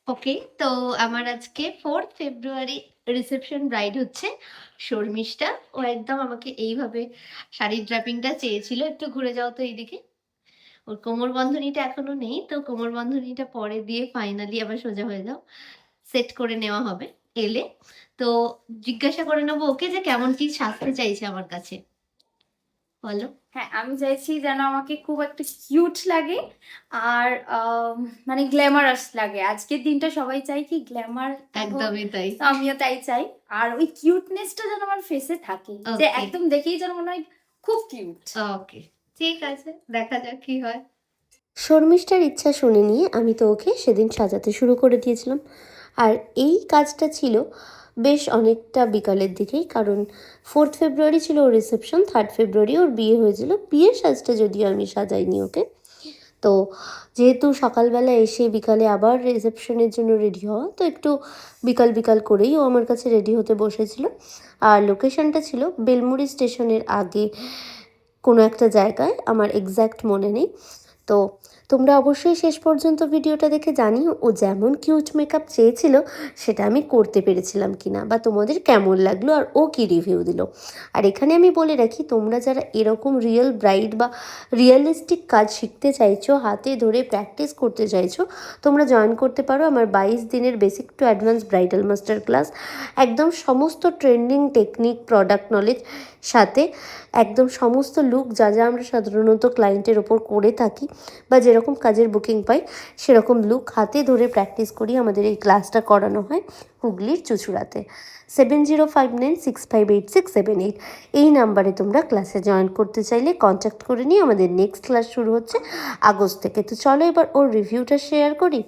ওকে, তো আমার আজকে 4th ফেব্রুয়ারি রিসেপশন ব্রাইড হচ্ছে শর্মিষ্ঠা। ও একদম আমাকে এইভাবে শাড়ির ড্র্যাপিংটা চেয়েছিল। "একটু ঘুরে যাও তো এইদিকে।" ওর কোমর বন্ধনীটা এখনো নেই। তো কোমর বন্ধনীটা পরে দিয়ে ফাইনালি আবার সোজা হয়ে যাও। সেট করে নেওয়া হবে এলে। তো জিজ্ঞাসা করে নেবো ওকে যে কেমন কি সাজতে চাইছে আমার কাছে। বলো? হ্যাঁ, আমি চাইছি যেন আমাকে খুব একটা কিউট লাগে আর মানে গ্ল্যামারাস লাগে। আজকের দিনটা সবাই চাই কি গ্ল্যামার হোক, একদমই তাই। তো আমিও তাই চাই। আর ওই কিউটনেসটা যেন আমার ফেসে থাকে, যে ওকে, একদম দেখেই যেন মনে হয় খুব কিউট। ওকে। ঠিক আছে। দেখা যাক কি হয়। শর্মিষ্ঠার ইচ্ছা শুনে নিয়ে আমি তো ওকে সেদিন সাজাতে শুরু করে দিয়েছিলাম। আর এই কাজটা ছিল বেশ অনেকটা বিকালের দিকেই, কারণ 4th ফেব্রুয়ারি ছিল ওর রিসেপশন, 3rd ফেব্রুয়ারি ওর বিয়ে হয়েছিল। বিয়ের সাজটা যদিও আমি সাজাইনি ওকে। তো যেহেতু সকালবেলা এসে বিকালে আবার রিসেপশনের জন্য রেডি হওয়া, তো একটু বিকাল বিকাল করেই ও আমার কাছে রেডি হতে বসেছিল। আর লোকেশনটা ছিল বেলমুড়ি স্টেশনের আগে কোনো একটা জায়গায়, আমার এক্স্যাক্ট মনে নেই। তো তোমরা অবশ্যই শেষ পর্যন্ত ভিডিওটা দেখে জানিও ও যেমন কিউট মেকআপ চেয়েছিল সেটা আমি করতে পেরেছিলাম কিনা, বা তোমাদের কেমন লাগলো আর ও কী রিভিউ দিল। আর এখানে আমি বলে রাখি, তোমরা যারা এরকম রিয়েল ব্রাইড বা রিয়েলিস্টিক কাজ শিখতে চাইছো, হাতে ধরে প্র্যাকটিস করতে চাইছো, তোমরা জয়েন করতে পারো আমার 22 দিনের basic to advance bridal master class. একদম সমস্ত ট্রেন্ডিং টেকনিক, প্রোডাক্ট নলেজ সাথে একদম সমস্ত লুক যা যা আমরা সাধারণত ক্লায়েন্টের ওপর করে থাকি বা যেরকম কাজের বুকিং পাই সেরকম লুক হাতে ধরে প্র্যাকটিস করি আমাদের এই ক্লাসটা করানো হয় হুগলির চুঁচুড়াতে। 7059658678 এই নাম্বারে তোমরা ক্লাসে জয়েন করতে চাইলে কন্ট্যাক্ট করে নিয়ে আমাদের নেক্সট ক্লাস শুরু হচ্ছে আগস্ট থেকে। তো চলো এবার ওর রিভিউটা শেয়ার করি।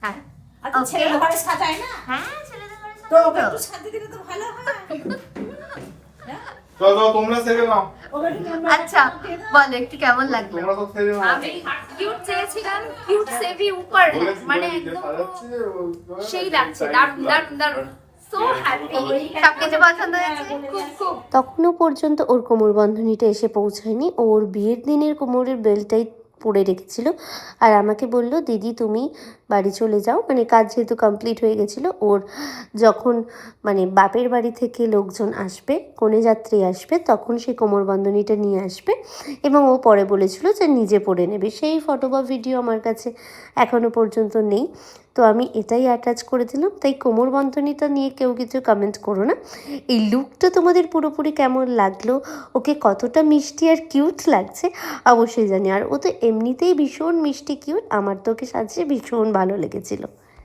হ্যাঁ। আচ্ছা, ওকে। ছেলেদের ঘরে সাজায় না? হ্যাঁ, ছেলেদের ঘরে তো সাজানো ওকে তো। একটু সাজিয়ে দিলে তো ভালো হয়। চলো তোমরা সেরে নাও, ওকে একটু তোমরা আচ্ছা, বলো একটু কেমন লাগলো? তোমরা সব সেরে নাও। আমি কিউট চেয়েছিলাম, কিউট সেভি উপর বলেছি, মানে বলেছি যে একদম সাজাচ্ছে, সেই লাগছে, দারুণ দারুণ দারুণ, সো হ্যাপি। সবকিছু পছন্দ হয়েছে? খুব খুব। তখনও পর্যন্ত ওর কোমর বন্ধনীটা এসে পৌঁছায়নি। ওর বিয়ের দিনের কোমরের বেল্টটাই পরে রেখেছিল আর আমাকে বলল, দিদি তুমি বাড়ি চলে যাও, মানে কাজ যেহেতু কমপ্লিট হয়ে গেছিলো। ওর যখন মানে বাপের বাড়ি থেকে লোকজন আসবে, কনে যাত্রী আসবে, তখন সেই কোমরবন্ধনীটা নিয়ে আসবে এবং ও পরে বলেছিল যে নিজে পরে নেবে। সেই ফটো বা ভিডিও আমার কাছে এখনও পর্যন্ত নেই, তো আমি এটাই অ্যাটাচ করে দিলাম। তাই কোমরবন্ধনীটা নিয়ে কেউ কিছু কমেন্ট করো না। এই লুকটা তোমাদের পুরোপুরি কেমন লাগলো, ওকে কতটা মিষ্টি আর কিউট লাগছে অবশ্যই জানি। আর ও তো এমনিতেই ভীষণ মিষ্টি কিউট, আমার তো ওকে সাজিয়ে ভীষণ ভালো লেগেছিলো।